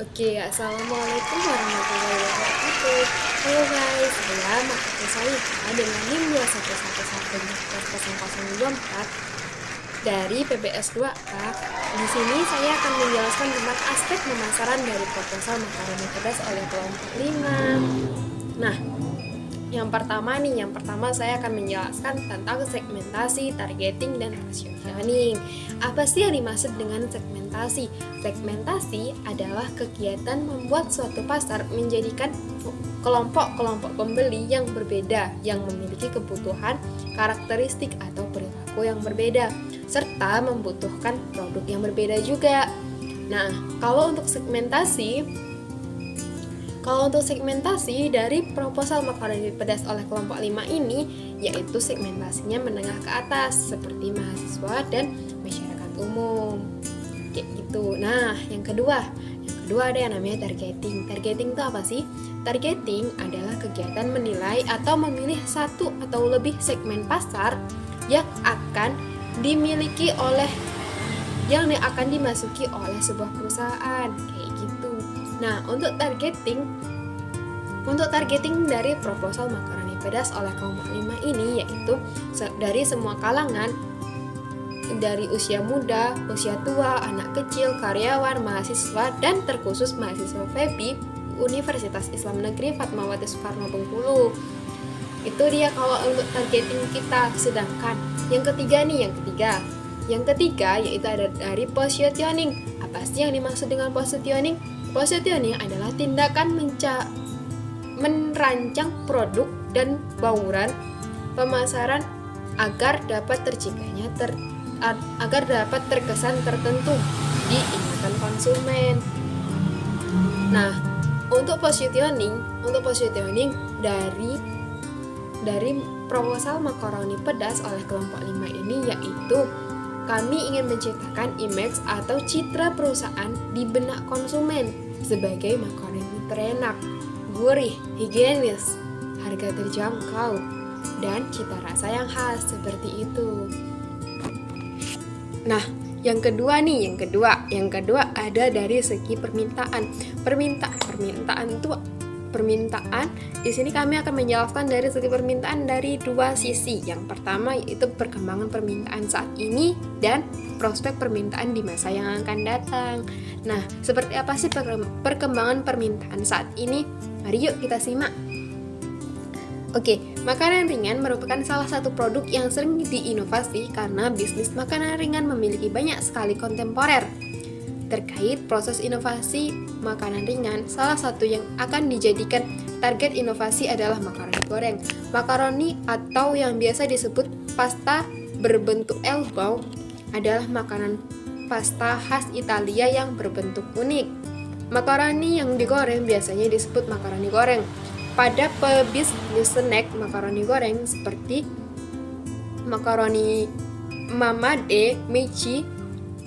Oke, assalamualaikum warahmatullahi wabarakatuh. Halo guys, saya Makati Salika dengan NIM 2111024 dari PBS 2A. Di sini saya akan menjelaskan tentang aspek pemasaran dari proposal makaroni pedas oleh kelompok 5. Nah, yang pertama saya akan menjelaskan tentang segmentasi, targeting, dan positioning. Apa sih yang dimaksud dengan segmentasi? Segmentasi adalah kegiatan membuat suatu pasar menjadikan kelompok-kelompok pembeli yang berbeda, yang memiliki kebutuhan, karakteristik, atau perilaku yang berbeda, serta membutuhkan produk yang berbeda juga. Nah, kalau untuk segmentasi dari proposal makaroni pedas oleh kelompok 5 ini, yaitu segmentasinya menengah ke atas, seperti mahasiswa dan masyarakat umum. Kayak gitu. Nah, yang kedua ada yang namanya targeting. Targeting itu apa sih? Targeting adalah kegiatan menilai atau memilih satu atau lebih segmen pasar yang akan dimasuki oleh sebuah perusahaan. Kayak gitu. Nah, untuk targeting dari proposal makaroni pedas oleh kelompok 5 ini yaitu dari semua kalangan, dari usia muda, usia tua, anak kecil, karyawan, mahasiswa, dan terkhusus mahasiswa FEBI Universitas Islam Negeri Fatmawati Soekarno Bengkulu. Itu dia kalau untuk targeting kita. Sedangkan yang ketiga yaitu ada dari positioning. Apa sih yang dimaksud dengan positioning? Positioning adalah tindakan merancang produk dan bauran pemasaran agar dapat terkesan tertentu di ingatan konsumen. Nah, untuk positioning dari proposal makaroni pedas oleh kelompok 5 ini yaitu kami ingin menciptakan image atau citra perusahaan di benak konsumen sebagai makaroni terenak, gurih, higienis, harga terjangkau, dan cita rasa yang khas seperti itu. Nah, yang kedua ada dari segi permintaan. Permintaan di sini kami akan menjelaskan dari segi permintaan dari dua sisi. Yang pertama yaitu perkembangan permintaan saat ini dan prospek permintaan di masa yang akan datang. Nah, seperti apa sih perkembangan permintaan saat ini? Mari yuk kita simak. Oke, makanan ringan merupakan salah satu produk yang sering diinovasi karena bisnis makanan ringan memiliki banyak sekali kontemporer. Terkait proses inovasi makanan ringan, salah satu yang akan dijadikan target inovasi adalah makaroni goreng. Makaroni atau yang biasa disebut pasta berbentuk elbow adalah makanan pasta khas Italia yang berbentuk unik. Makaroni yang digoreng biasanya disebut makaroni goreng. Pada pebisnis snack makaroni goreng seperti makaroni Mamade, Michi,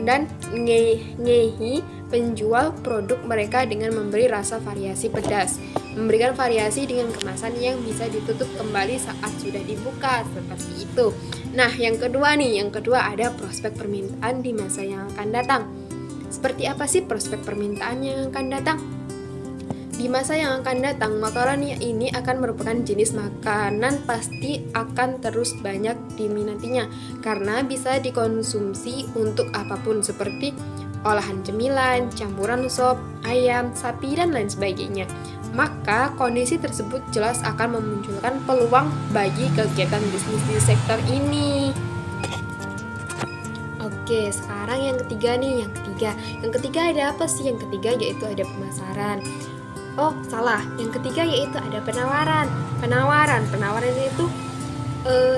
dan Ngehi penjual produk mereka dengan memberi rasa variasi pedas, memberikan variasi dengan kemasan yang bisa ditutup kembali saat sudah dibuka, seperti itu. Nah, yang kedua ada prospek permintaan di masa yang akan datang. Seperti apa sih prospek permintaan yang akan datang? Di masa yang akan datang, makaroni ini akan merupakan jenis makanan pasti akan terus banyak diminatinya karena bisa dikonsumsi untuk apapun seperti olahan cemilan, campuran sop, ayam, sapi, dan lain sebagainya. Maka kondisi tersebut jelas akan memunculkan peluang bagi kegiatan bisnis di sektor ini. Oke, sekarang yang ketiga. Yang ketiga ada apa sih? Yang ketiga yaitu ada pemasaran. Oh, salah. Yang ketiga yaitu ada penawaran. Penawaran itu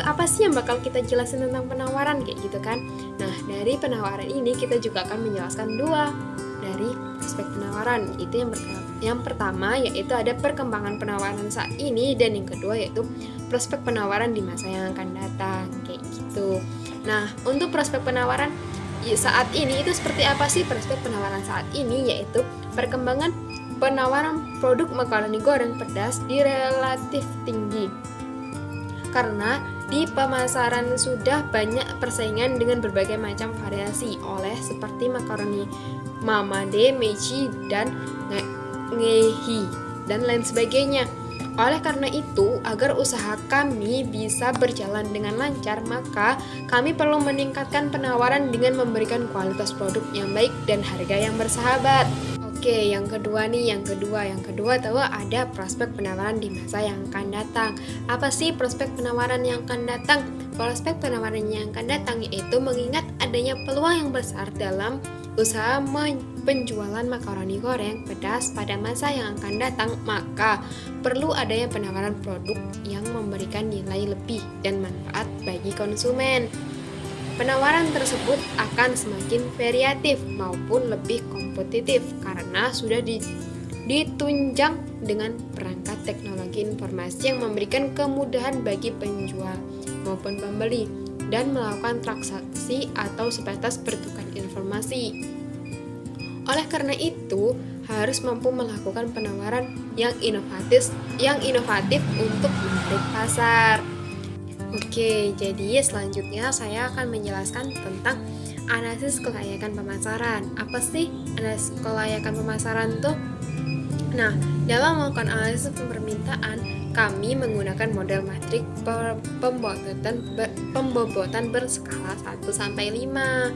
apa sih yang bakal kita jelasin tentang penawaran kayak gitu kan? Nah, dari penawaran ini kita juga akan menjelaskan dua dari aspek penawaran. Itu yang pertama yaitu ada perkembangan penawaran saat ini dan yang kedua yaitu prospek penawaran di masa yang akan datang kayak gitu. Nah, untuk prospek penawaran saat ini itu seperti apa sih prospek penawaran saat ini? Yaitu perkembangan penawaran produk makaroni goreng pedas di relatif tinggi karena di pemasaran sudah banyak persaingan dengan berbagai macam variasi seperti makaroni Mamade, Meiji, dan Ngehi, dan lain sebagainya. Oleh karena itu, agar usaha kami bisa berjalan dengan lancar, maka kami perlu meningkatkan penawaran dengan memberikan kualitas produk yang baik dan harga yang bersahabat. Oke, yang kedua tahu ada prospek penawaran di masa yang akan datang. Apa sih prospek penawaran yang akan datang? Prospek penawaran yang akan datang yaitu mengingat adanya peluang yang besar dalam usaha penjualan makaroni goreng pedas pada masa yang akan datang, maka perlu adanya penawaran produk yang memberikan nilai lebih dan manfaat bagi konsumen. Penawaran tersebut akan semakin variatif maupun lebih kompetitif karena sudah ditunjang dengan perangkat teknologi informasi yang memberikan kemudahan bagi penjual maupun pembeli dan melakukan transaksi atau sebatas bertukar informasi. Oleh karena itu, harus mampu melakukan penawaran yang inovatif untuk menarik pasar. Oke, jadi selanjutnya saya akan menjelaskan tentang analisis kelayakan pemasaran. Apa sih analisis kelayakan pemasaran tuh? Nah, dalam melakukan analisis permintaan, kami menggunakan model matrik pembobotan berskala 1-5.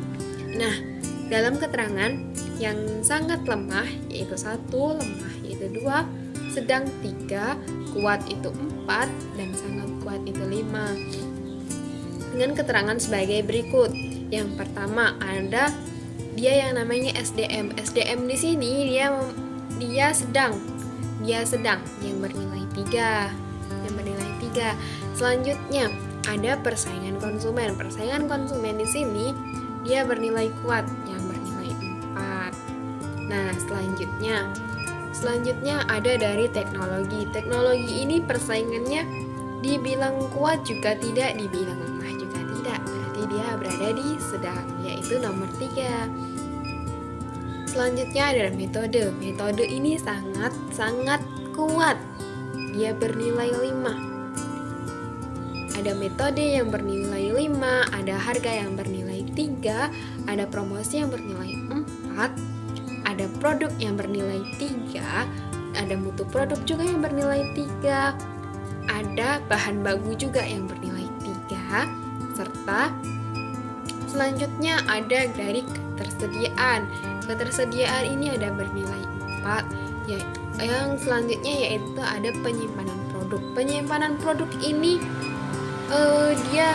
Nah, dalam keterangan yang sangat lemah yaitu 1, lemah yaitu 2, sedang 3, kuat itu 4, dan sangat kuat itu 5. Dengan keterangan sebagai berikut. Yang pertama ada dia yang namanya SDM. SDM di sini dia sedang yang bernilai 3. Selanjutnya ada persaingan konsumen. Persaingan konsumen di sini dia bernilai kuat yang bernilai 4. Nah, selanjutnya ada dari teknologi. Teknologi ini persaingannya dibilang kuat juga tidak, dibilang lemah juga tidak. Berarti dia berada di sedang, yaitu nomor 3. Selanjutnya ada metode. Metode ini sangat kuat. Dia bernilai 5. Ada metode yang bernilai 5, ada harga yang bernilai 3, ada promosi yang bernilai 4, ada produk yang bernilai 3, ada mutu produk juga yang bernilai 3, ada bahan baku juga yang bernilai 3, serta selanjutnya ada dari ketersediaan. Ketersediaan ini ada bernilai 4. Yang selanjutnya yaitu ada penyimpanan produk. Penyimpanan produk ini dia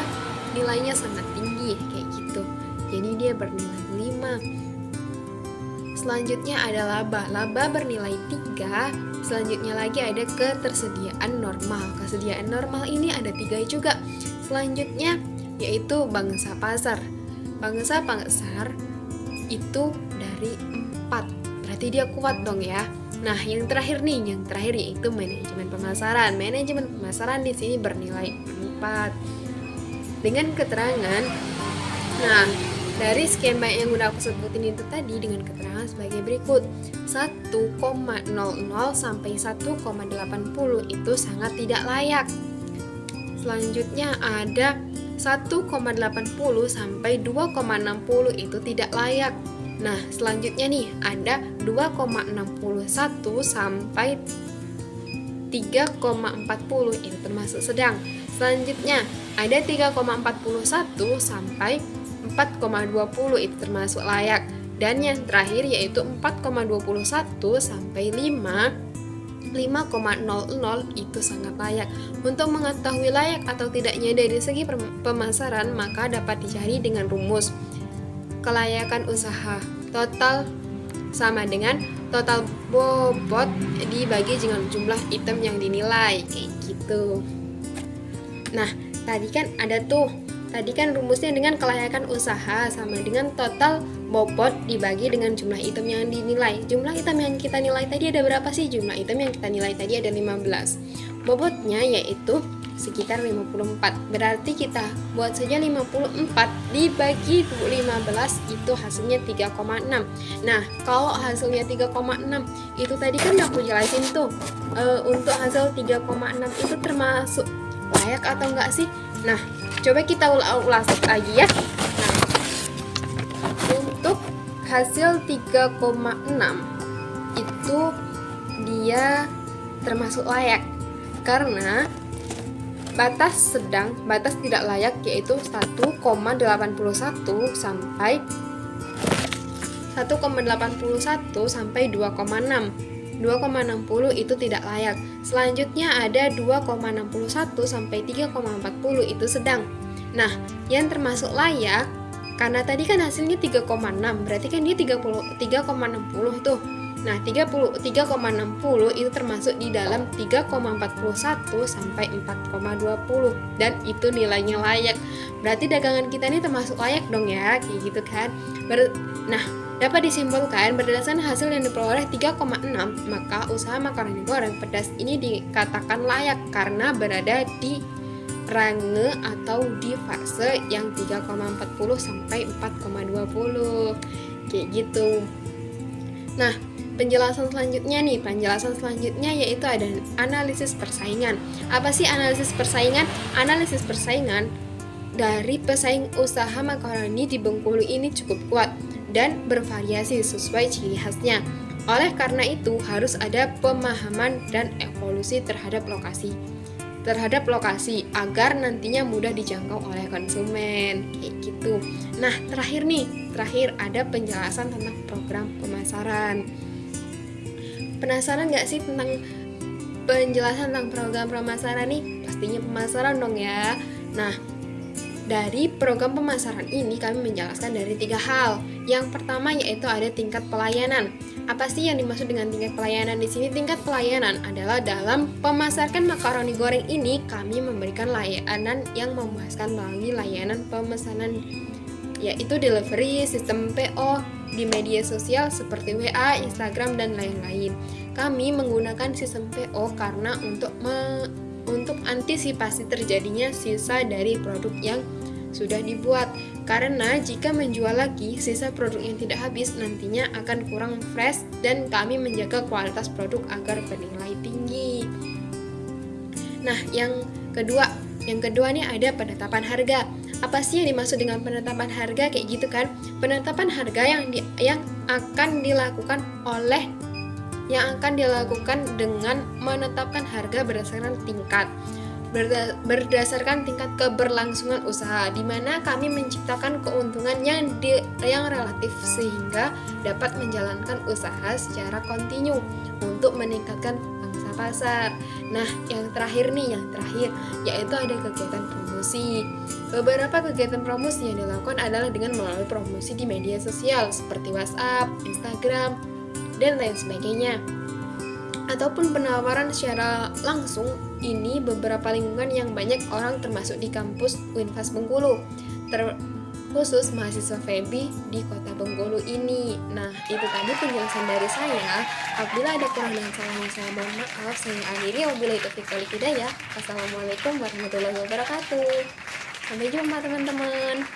nilainya sangat tinggi kayak gitu. Jadi dia bernilai 5. Selanjutnya ada laba. Laba bernilai 3. Selanjutnya lagi ada ketersediaan normal. Kesediaan normal ini ada 3 juga. Selanjutnya yaitu bangsa pasar. Bangsa pasar itu dari 4. Berarti dia kuat dong ya. Nah, yang terakhir yaitu manajemen pemasaran. Manajemen pemasaran di sini bernilai 4. Dengan keterangan, nah, dari sekian banyak yang udah aku sebutin itu tadi dengan keterangan sebagai berikut. 1,00 sampai 1,80 itu sangat tidak layak. Selanjutnya ada 1,80 sampai 2,60 itu tidak layak. Nah, selanjutnya nih ada 2,61 sampai 3,40 itu termasuk sedang. Selanjutnya ada 3,41 sampai 4,20 itu termasuk layak. Dan yang terakhir yaitu 4,21 sampai 5,00 itu sangat layak. Untuk mengetahui layak atau tidaknya dari segi pemasaran, maka dapat dicari dengan rumus kelayakan usaha. Total sama dengan total bobot dibagi dengan jumlah item yang dinilai, kayak gitu. Nah, tadi kan rumusnya dengan kelayakan usaha sama dengan total bobot dibagi dengan jumlah item yang dinilai. Jumlah item yang kita nilai tadi ada berapa sih? Jumlah item yang kita nilai tadi ada 15. Bobotnya yaitu sekitar 54. Berarti kita buat saja 54 dibagi 15 itu hasilnya 3,6. Nah, kalau hasilnya 3,6 itu tadi kan aku jelasin tuh. Untuk hasil 3,6 itu termasuk layak atau enggak sih? Nah, coba kita ulas lagi ya. Nah, untuk hasil 3,6 itu dia termasuk layak karena batas tidak layak yaitu 1,81 sampai 2,6. 2,60 itu tidak layak. Selanjutnya ada 2,61 sampai 3,40 itu sedang. Nah, yang termasuk layak karena tadi kan hasilnya 3,6, berarti kan dia 3,60 tuh. Nah, 3,60 itu termasuk di dalam 3,41 sampai 4,20 dan itu nilainya layak. Berarti dagangan kita ini termasuk layak dong ya, kayak gitu kan. Nah, dapat disimpulkan berdasarkan hasil yang diperoleh 3,6, maka usaha makaroni goreng pedas ini dikatakan layak karena berada di range atau di fase yang 3,40 sampai 4,20 kayak gitu. Nah, penjelasan selanjutnya yaitu ada analisis persaingan. Apa sih analisis persaingan? Analisis persaingan dari pesaing usaha makaroni di Bengkulu ini cukup kuat dan bervariasi sesuai ciri khasnya. Oleh karena itu harus ada pemahaman dan evolusi terhadap lokasi agar nantinya mudah dijangkau oleh konsumen kayak gitu. Nah, terakhir ada penjelasan tentang program pemasaran. Penasaran gak sih tentang penjelasan tentang program pemasaran nih? Pastinya pemasaran dong ya. Nah, dari program pemasaran ini kami menjelaskan dari 3 hal. Yang pertama yaitu ada tingkat pelayanan. Apa sih yang dimaksud dengan tingkat pelayanan di sini? Tingkat pelayanan adalah dalam memasarkan makaroni goreng ini kami memberikan layanan yang memuaskan melalui layanan pemesanan yaitu delivery, sistem PO di media sosial seperti WA, Instagram dan lain-lain. Kami menggunakan sistem PO karena untuk antisipasi terjadinya sisa dari produk yang sudah dibuat. Karena jika menjual lagi sisa produk yang tidak habis nantinya akan kurang fresh dan kami menjaga kualitas produk agar bernilai tinggi. Nah, yang kedua nih ada penetapan harga. Apa sih yang dimaksud dengan penetapan harga kayak gitu kan? Penetapan harga yang akan dilakukan dengan menetapkan harga berdasarkan tingkat keberlangsungan usaha, di mana kami menciptakan keuntungan yang relatif sehingga dapat menjalankan usaha secara kontinu untuk meningkatkan pangsa pasar. Nah, yang terakhir yaitu ada kegiatan promosi. Beberapa kegiatan promosi yang dilakukan adalah dengan melalui promosi di media sosial seperti WhatsApp, Instagram, dan lain sebagainya. Ataupun penawaran secara langsung, ini beberapa lingkungan yang banyak orang termasuk di kampus Unvas Bengkulu, terkhusus mahasiswa FEBI di kota Bengkulu ini. Nah, itu tadi penjelasan dari saya. Apabila ada kurang dan salahnya saya mohon maaf. Saya akhiri, wabillahi taufiq wal hidayah. Wassalamualaikum warahmatullahi wabarakatuh. Sampai jumpa teman-teman.